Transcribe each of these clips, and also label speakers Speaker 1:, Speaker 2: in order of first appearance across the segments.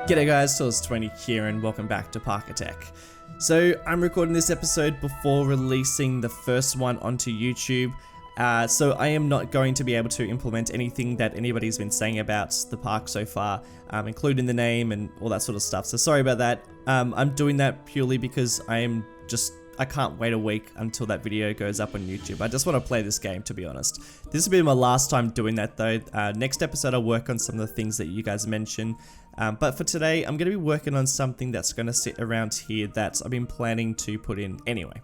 Speaker 1: G'day guys, Souls20 here and welcome back to Parkitect. So I'm recording this episode before releasing the first one onto YouTube. So I am not going to be able to implement anything that anybody's been saying about the park so far, including the name and all that sort of stuff. So sorry about that. I'm doing that purely because I can't wait a week until that video goes up on YouTube. I just want to play this game, to be honest. This will be my last time doing that though. Next episode I'll work on some of the things that you guys mentioned. But for today, I'm going to be working on something that's going to sit around here that I've been planning to put in anyway.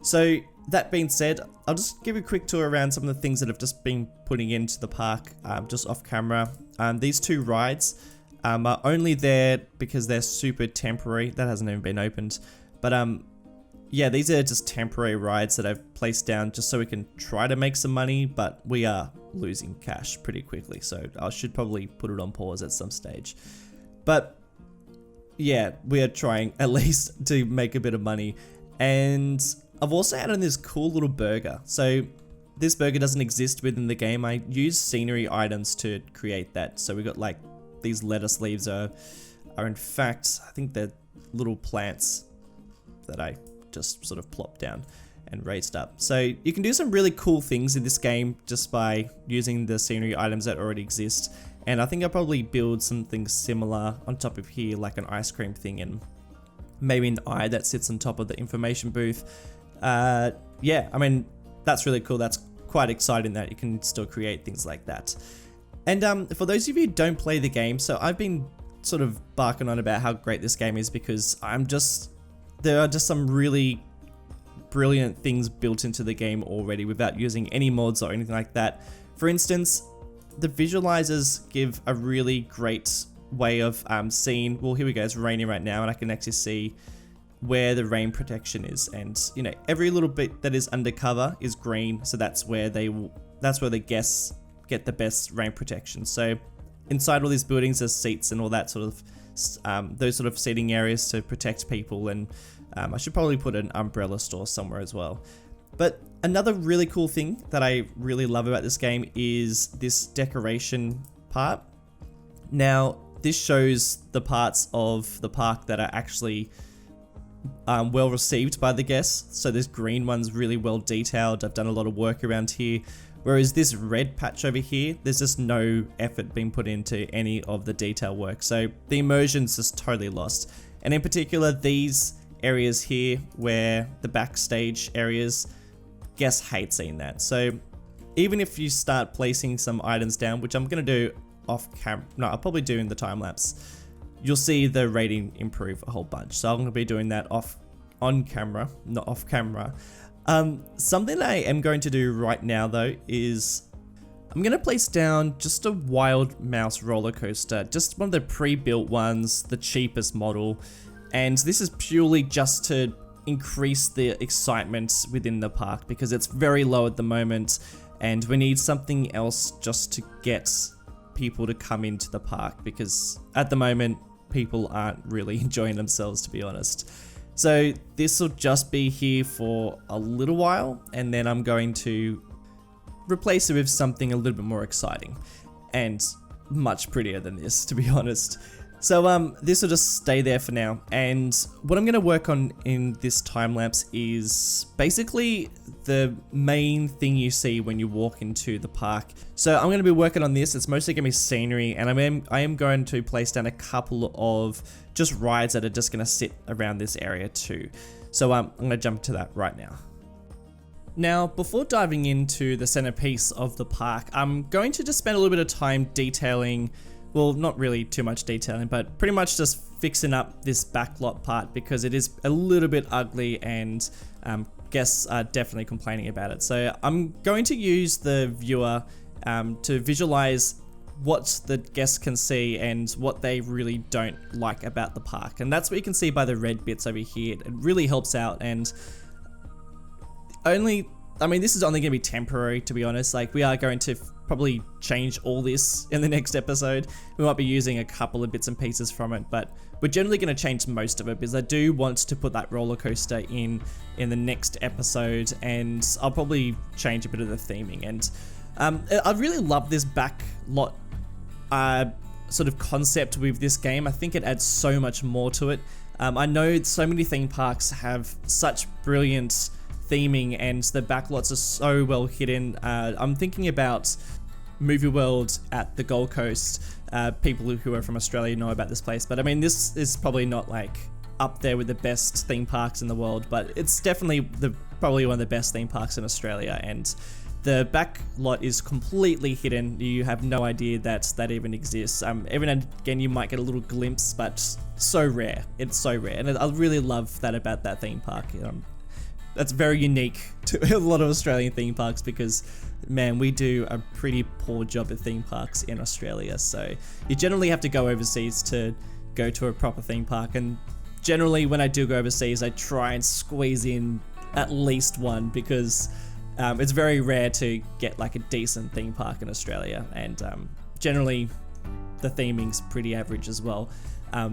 Speaker 1: So that being said, I'll just give you a quick tour around some of the things that I've just been putting into the park, just off camera. These two rides are only there because they're super temporary. That hasn't even been opened. But yeah, these are just temporary rides that I've placed down just so we can try to make some money, but we are losing cash pretty quickly, so I should probably put it on pause at some stage. But yeah, we are trying at least to make a bit of money. And I've also added this cool little burger. So this burger doesn't exist within the game. I use scenery items to create that. So we got like these lettuce leaves are in fact, I think they're little plants that I just sort of plopped down and raised up. So you can do some really cool things in this game just by using the scenery items that already exist. And I think I'll probably build something similar on top of here, like an ice cream thing and maybe an eye that sits on top of the information booth. Yeah, I mean, that's really cool. That's quite exciting that you can still create things like that. And for those of you who don't play the game, so I've been sort of barking on about how great this game is because there are just some really brilliant things built into the game already without using any mods or anything like that. For instance, the visualizers give a really great way of seeing, well, here we go, it's raining right now and I can actually see where the rain protection is, and you know, every little bit that is undercover is green, so that's where the guests get the best rain protection. So inside all these buildings there's seats and all that sort of those sort of seating areas to protect people, and I should probably put an umbrella store somewhere as well. But another really cool thing that I really love about this game is this decoration part. Now, this shows the parts of the park that are actually well received by the guests. So this green one's really well detailed. I've done a lot of work around here. Whereas this red patch over here, there's just no effort being put into any of the detail work. So the immersion's just totally lost. And in particular, these areas here where the backstage areas, guests hate seeing that. So even if you start placing some items down, which I'm gonna do off camera, no, I'll probably do in the time lapse, you'll see the rating improve a whole bunch. So I'm gonna be doing that on camera, not off camera. Something I am going to do right now though is I'm going to place down just a wild mouse roller coaster, just one of the pre-built ones, the cheapest model, and this is purely just to increase the excitement within the park because it's very low at the moment and we need something else just to get people to come into the park because at the moment people aren't really enjoying themselves, to be honest. So this will just be here for a little while and then I'm going to replace it with something a little bit more exciting and much prettier than this, to be honest. So this will just stay there for now, and what I'm going to work on in this time lapse is basically the main thing you see when you walk into the park. So I'm going to be working on this. It's mostly going to be scenery, and I am going to place down a couple of just rides that are just going to sit around this area too. So I'm going to jump to that right now. Now, before diving into the centerpiece of the park, I'm going to just spend a little bit of time detailing, well, not really too much detailing, but pretty much just fixing up this backlot part because it is a little bit ugly and guests are definitely complaining about it. So I'm going to use the viewer to visualize what the guests can see and what they really don't like about the park. And that's what you can see by the red bits over here. It really helps out, and this is only going to be temporary, to be honest. Like, we are going to probably change all this in the next episode. We might be using a couple of bits and pieces from it, but we're generally going to change most of it because I do want to put that roller coaster in the next episode, and I'll probably change a bit of the theming. And I really love this back lot sort of concept with this game. I think it adds so much more to it. I know so many theme parks have such brilliant theming and the backlots are so well hidden. I'm thinking about Movie World at the Gold Coast. People who are from Australia know about this place, but I mean, this is probably not like up there with the best theme parks in the world, but it's definitely probably one of the best theme parks in Australia, and the back lot is completely hidden. You have no idea that even exists. Every now and again you might get a little glimpse, but so rare. It's so rare, and I really love that about that theme park. That's very unique to a lot of Australian theme parks because, man, we do a pretty poor job at theme parks in Australia. So you generally have to go overseas to go to a proper theme park, and generally when I do go overseas, I try and squeeze in at least one because it's very rare to get like a decent theme park in Australia, and generally the theming's pretty average as well.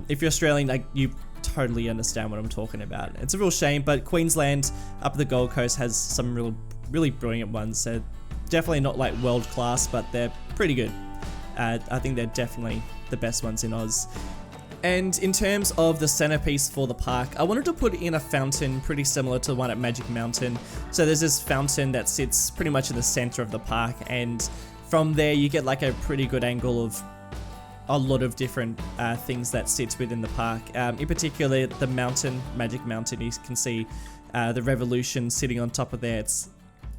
Speaker 1: If you're Australian, like, you totally understand what I'm talking about. It's a real shame, but Queensland up at the Gold Coast has some really brilliant ones. They're definitely not like world class, but they're pretty good. I think they're definitely the best ones in Oz. And in terms of the centerpiece for the park, I wanted to put in a fountain pretty similar to the one at Magic Mountain. So there's this fountain that sits pretty much in the center of the park, and from there you get like a pretty good angle of a lot of different things that sit within the park. In particular, the mountain, Magic Mountain, you can see the Revolution sitting on top of there. It's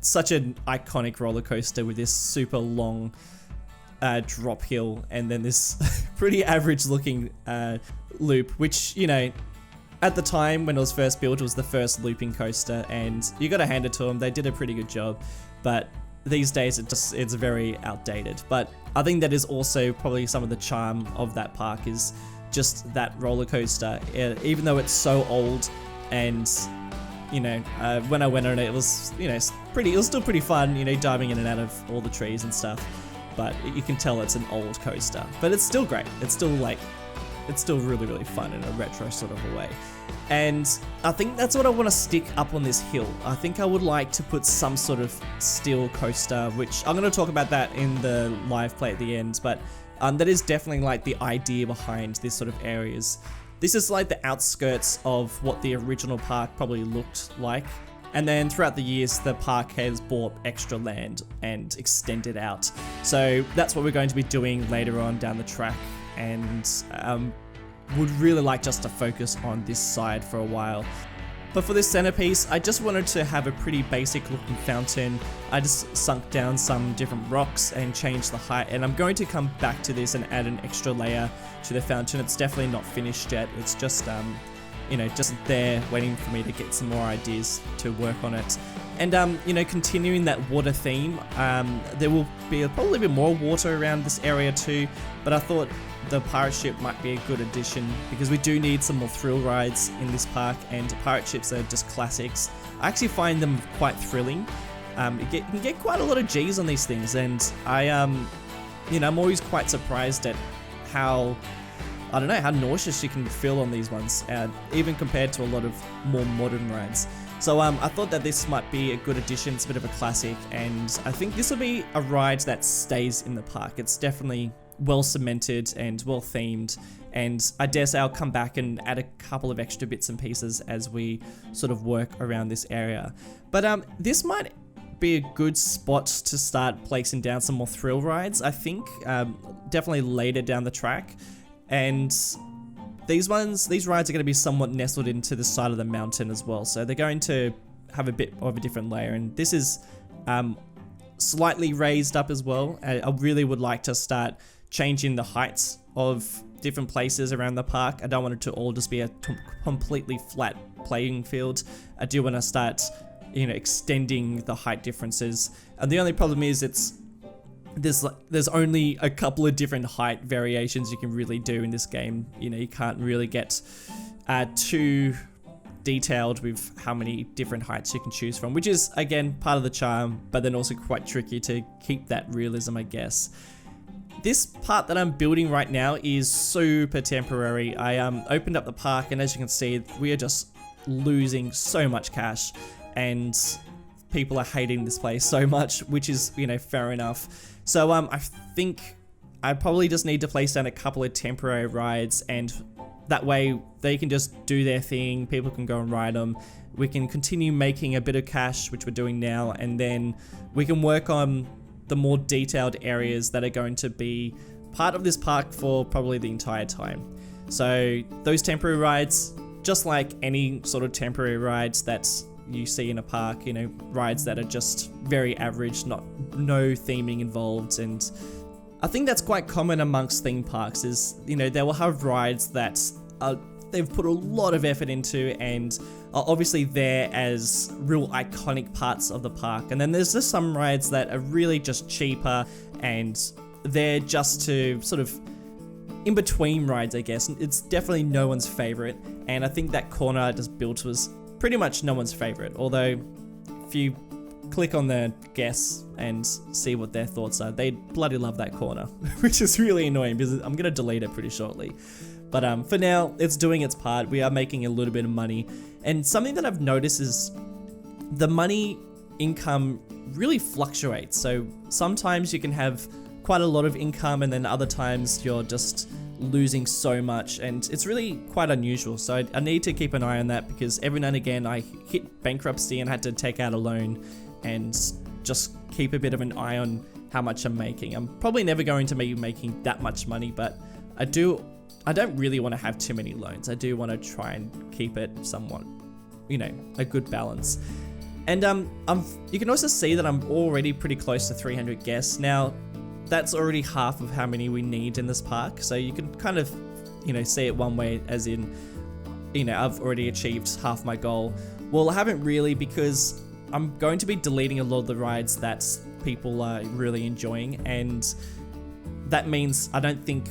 Speaker 1: such an iconic roller coaster with this super long drop hill, and then this pretty average looking loop, which, you know, at the time when it was first built, it was the first looping coaster, and you gotta hand it to them, they did a pretty good job. But these days it's very outdated. But I think that is also probably some of the charm of that park, is just that roller coaster. Even though it's so old, and you know, when I went on it, it was, you know, it was still pretty fun, you know, diving in and out of all the trees and stuff. But you can tell it's an old coaster, but it's still great. It's still really fun in a retro sort of a way. And I think that's what I want to stick up on this hill. I think I would like to put some sort of steel coaster, which I'm going to talk about that in the live play at the end, but that is definitely like the idea behind this sort of areas. This is like the outskirts of what the original park probably looked like. And then throughout the years, the park has bought extra land and extended out. So that's what we're going to be doing later on down the track. And would really like just to focus on this side for a while. But for this centerpiece, I just wanted to have a pretty basic looking fountain. I just sunk down some different rocks and changed the height, and I'm going to come back to this and add an extra layer to the fountain. It's definitely not finished yet. It's just you know, just there waiting for me to get some more ideas to work on it. And you know, continuing that water theme, there will be probably a bit more water around this area too, but I thought the pirate ship might be a good addition because we do need some more thrill rides in this park, and pirate ships are just classics. I actually find them quite thrilling. You can get quite a lot of G's on these things, and you know, I'm always quite surprised at how, I don't know, how nauseous you can feel on these ones, even compared to a lot of more modern rides. So I thought that this might be a good addition. It's a bit of a classic, and I think this will be a ride that stays in the park. It's definitely well cemented and well themed, and I dare say I'll come back and add a couple of extra bits and pieces as we sort of work around this area. But this might be a good spot to start placing down some more thrill rides, I think, definitely later down the track. And these rides are going to be somewhat nestled into the side of the mountain as well, so they're going to have a bit of a different layer, and this is slightly raised up as well. I really would like to start changing the heights of different places around the park. I don't want it to all just be a completely flat playing field. I do want to start, you know, extending the height differences, and the only problem is there's only a couple of different height variations you can really do in this game. You know, you can't really get too detailed with how many different heights you can choose from, which is again part of the charm, but then also quite tricky to keep that realism, I guess. This part that I'm building right now is super temporary. I opened up the park, and as you can see, we are just losing so much cash, and people are hating this place so much, which is, you know, fair enough. So I think I probably just need to place down a couple of temporary rides, and that way they can just do their thing, people can go and ride them. We can continue making a bit of cash, which we're doing now, and then we can work on the more detailed areas that are going to be part of this park for probably the entire time. So those temporary rides, just like any sort of temporary rides that you see in a park, you know, rides that are just very average, no theming involved. And I think that's quite common amongst theme parks is, you know, they will have rides that they've put a lot of effort into and are obviously there as real iconic parts of the park. And then there's just some rides that are really just cheaper and they're just to sort of in between rides, I guess. It's definitely no one's favorite. And I think that corner I just built was pretty much no one's favorite. Although if you click on the guests and see what their thoughts are, they bloody love that corner, which is really annoying because I'm going to delete it pretty shortly. But for now, it's doing its part. We are making a little bit of money. And something that I've noticed is the money income really fluctuates. So sometimes you can have quite a lot of income and then other times you're just losing so much, and it's really quite unusual. So I need to keep an eye on that because every now and again I hit bankruptcy and had to take out a loan and just keep a bit of an eye on how much I'm making. I'm probably never going to be making that much money, but I don't really want to have too many loans. I do want to try and keep it somewhat, you know, a good balance. And you can also see that I'm already pretty close to 300 guests. Now, that's already half of how many we need in this park. So you can kind of, you know, see it one way as in, you know, I've already achieved half my goal. Well, I haven't really, because I'm going to be deleting a lot of the rides that people are really enjoying. And that means I don't think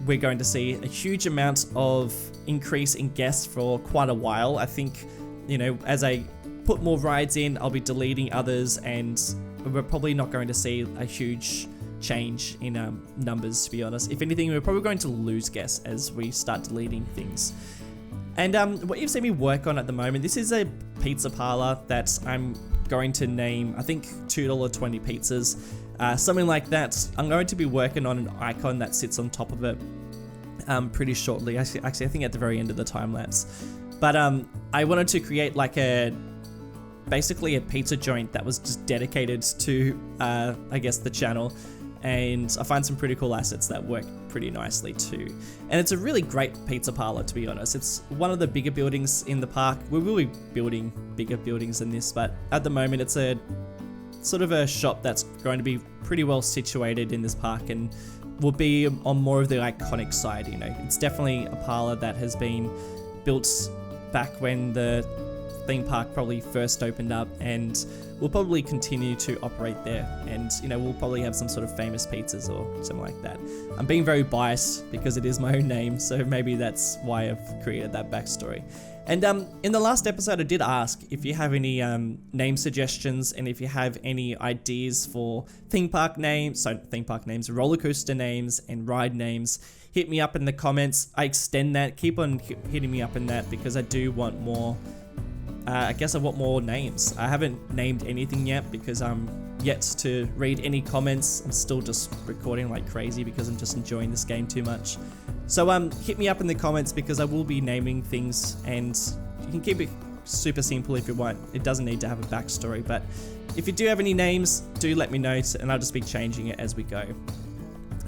Speaker 1: we're going to see a huge amount of increase in guests for quite a while. I think, you know, as I put more rides in, I'll be deleting others, and we're probably not going to see a huge change in numbers, to be honest. If anything, we're probably going to lose guests as we start deleting things. And what you've seen me work on at the moment, this is a pizza parlor that I'm going to name, I think, $2.20 pizzas. Something like that. I'm going to be working on an icon that sits on top of it pretty shortly. Actually, I think at the very end of the time lapse. But I wanted to create like basically a pizza joint that was just dedicated to, I guess, the channel. And I find some pretty cool assets that work pretty nicely too. And it's a really great pizza parlor, to be honest. It's one of the bigger buildings in the park. We will be building bigger buildings than this, but at the moment it's a sort of a shop that's going to be pretty well situated in this park and will be on more of the iconic side. You know, it's definitely a parlor that has been built back when the theme park probably first opened up, and we'll probably continue to operate there. And, you know, we'll probably have some sort of famous pizzas or something like that. I'm being very biased because it is my own name, so maybe that's why I've created that backstory. And in the last episode, I did ask if you have any name suggestions and if you have any ideas for theme park names, roller coaster names, and ride names. Hit me up in the comments. I extend that. Keep on hitting me up in that because I do want more. I guess I want more names. I haven't named anything yet because I'm yet to read any comments. I'm still just recording like crazy because I'm just enjoying this game too much. So hit me up in the comments because I will be naming things, and you can keep it super simple if you want. It doesn't need to have a backstory, but if you do have any names, do let me know and I'll just be changing it as we go.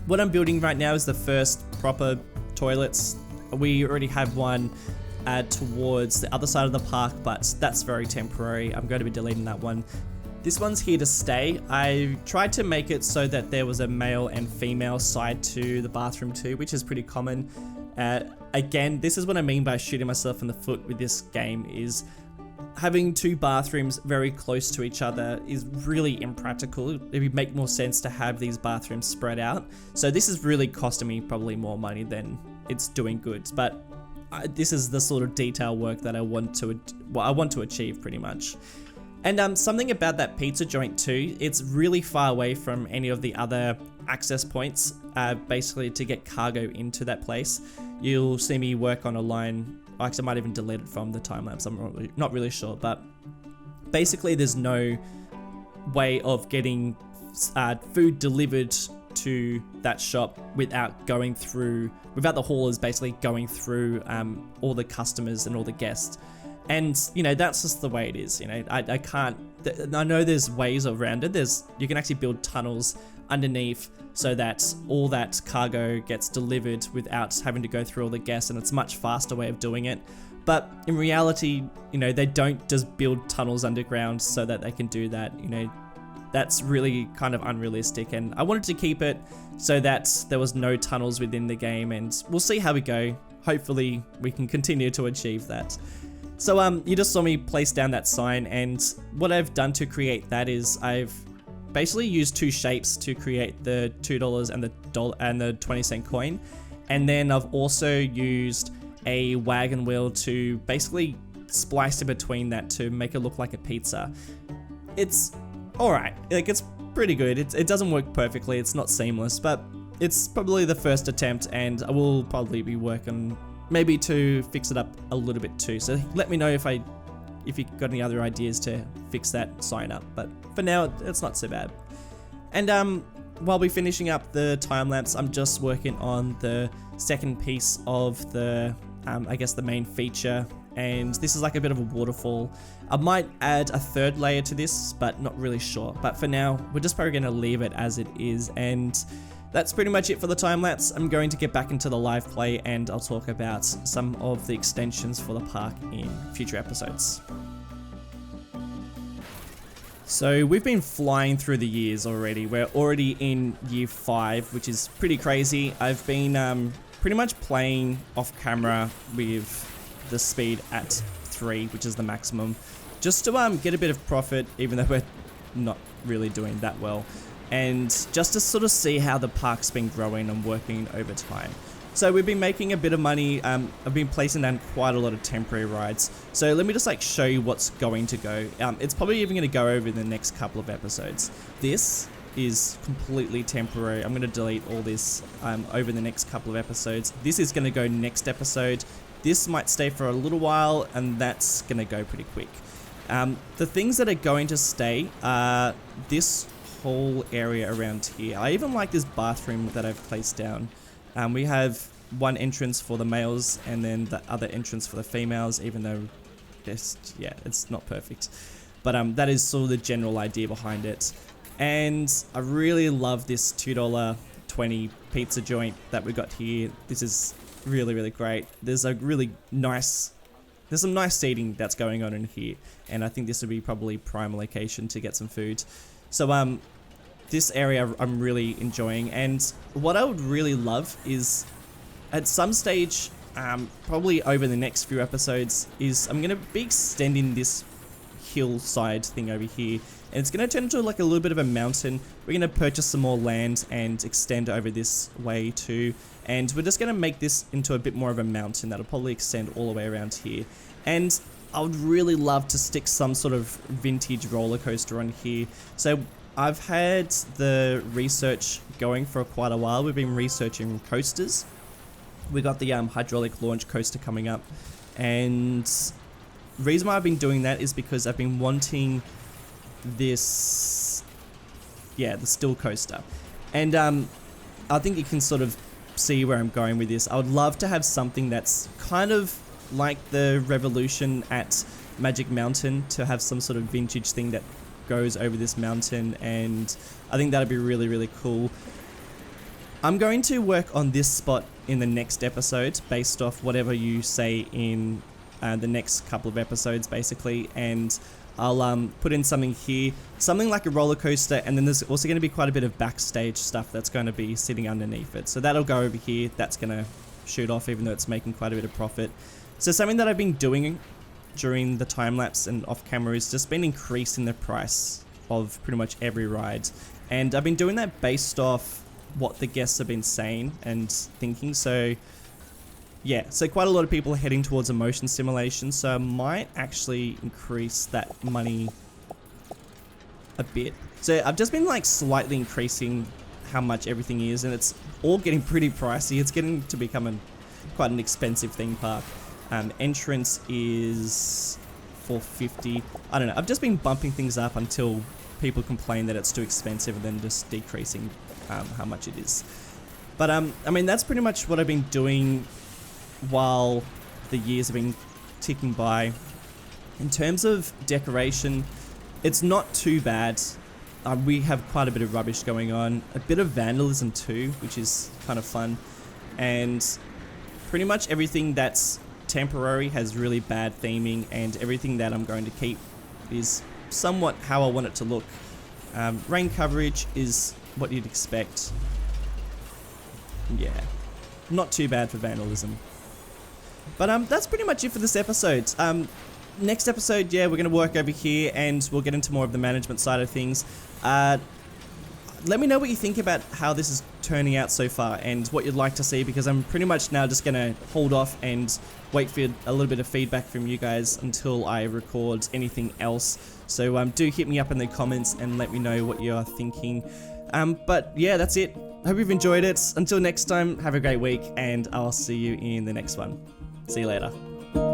Speaker 1: What I'm building right now is the first proper toilets. We already have one towards the other side of the park, but that's very temporary. I'm going to be deleting that one. This one's here to stay. I tried to make it so that there was a male and female side to the bathroom too, which is pretty common. Again, this is what I mean by shooting myself in the foot with this game, is having two bathrooms very close to each other is really impractical. It would make more sense to have these bathrooms spread out. So this is really costing me probably more money than it's doing good, but this is the sort of detail work that I want to achieve pretty much. And something about that pizza joint too, it's really far away from any of the other access points, basically to get cargo into that place. You'll see me work on a line, actually I might even delete it from the time lapse, I'm not really sure, but basically there's no way of getting food delivered to that shop without the haulers basically going through all the customers and all the guests. And, you know, that's just the way it is. You know, I know there's ways around it. You can actually build tunnels underneath so that all that cargo gets delivered without having to go through all the guests, and it's a much faster way of doing it. But in reality, you know, they don't just build tunnels underground so that they can do that. You know, that's really kind of unrealistic, and I wanted to keep it so that there was no tunnels within the game, and we'll see how we go. Hopefully we can continue to achieve that. So you just saw me place down that sign, and what I've done to create that is I've basically used two shapes to create the $2 and the 20-cent coin, and then I've also used a wagon wheel to basically splice in between that to make it look like a pizza. It's alright, like it's pretty good. It doesn't work perfectly, it's not seamless, but it's probably the first attempt, and I will probably be working maybe to fix it up a little bit too. So let me know if you got any other ideas to fix that sign up, but for now it's not so bad. And while we're finishing up the time lapse, I'm just working on the second piece of the I guess the main feature, and this is like a bit of a waterfall. I might add a third layer to this, but not really sure. But for now, we're just probably going to leave it as it is, and that's pretty much it for the time lapse. I'm going to get back into the live play, and I'll talk about some of the extensions for the park in future episodes. So we've been flying through the years already. We're already in year 5, which is pretty crazy. I've been pretty much playing off camera with the speed at 3, which is the maximum, just to get a bit of profit, even though we're not really doing that well, and just to sort of see how the park's been growing and working over time. So we've been making a bit of money. I've been placing down quite a lot of temporary rides. So let me just like show you what's going to go. It's probably even going to go over in the next couple of episodes. This is completely temporary. I'm going to delete all this over the next couple of episodes. This is going to go next episode. This might stay for a little while, and that's going to go pretty quick. The things that are going to stay are this whole area around here. I even like this bathroom that I've placed down. We have one entrance for the males and then the other entrance for the females, even though it's not perfect. But that is sort of the general idea behind it. And I really love this $2.20 pizza joint that we got here. This is really, really great. There's some nice seating that's going on in here, and I think this would be probably prime location to get some food. So this area I'm really enjoying, and what I would really love is at some stage, probably over the next few episodes, is I'm going to be extending this hillside thing over here, and it's going to turn into like a little bit of a mountain. We're going to purchase some more land and extend over this way too, and we're just going to make this into a bit more of a mountain that'll probably extend all the way around here. And I would really love to stick some sort of vintage roller coaster on here. So I've had the research going for quite a while. We've been researching coasters. We got the hydraulic launch coaster coming up, and the reason why I've been doing that is because I've been wanting this, the still coaster. And I think you can sort of see where I'm going with this. I would love to have something that's kind of like the Revolution at Magic Mountain, to have some sort of vintage thing that goes over this mountain, and I think that'd be really, really cool. I'm going to work on this spot in the next episode based off whatever you say in the next couple of episodes basically, and I'll put in something here, something like a roller coaster, and then there's also going to be quite a bit of backstage stuff that's going to be sitting underneath it. So that'll go over here, that's going to shoot off even though it's making quite a bit of profit. So something that I've been doing during the time lapse and off camera is just been increasing the price of pretty much every ride, and I've been doing that based off what the guests have been saying and thinking. So so quite a lot of people are heading towards a motion simulation, so I might actually increase that money a bit. So I've just been like slightly increasing how much everything is, and it's all getting pretty pricey. It's getting to become quite an expensive theme park. Entrance is $4.50. I don't know. I've just been bumping things up until people complain that it's too expensive and then just decreasing how much it is. But I mean, that's pretty much what I've been doing while the years have been ticking by. In terms of decoration, it's not too bad. We have quite a bit of rubbish going on, a bit of vandalism too, which is kind of fun, and pretty much everything that's temporary has really bad theming, and everything that I'm going to keep is somewhat how I want it to look. Rain coverage is what you'd expect. Yeah, not too bad for vandalism. But that's pretty much it for this episode. Next episode, yeah, we're going to work over here and we'll get into more of the management side of things. Let me know what you think about how this is turning out so far and what you'd like to see, because I'm pretty much now just going to hold off and wait for a little bit of feedback from you guys until I record anything else. So do hit me up in the comments and let me know what you're thinking. But yeah, that's it. Hope you've enjoyed it. Until next time, have a great week and I'll see you in the next one. See you later.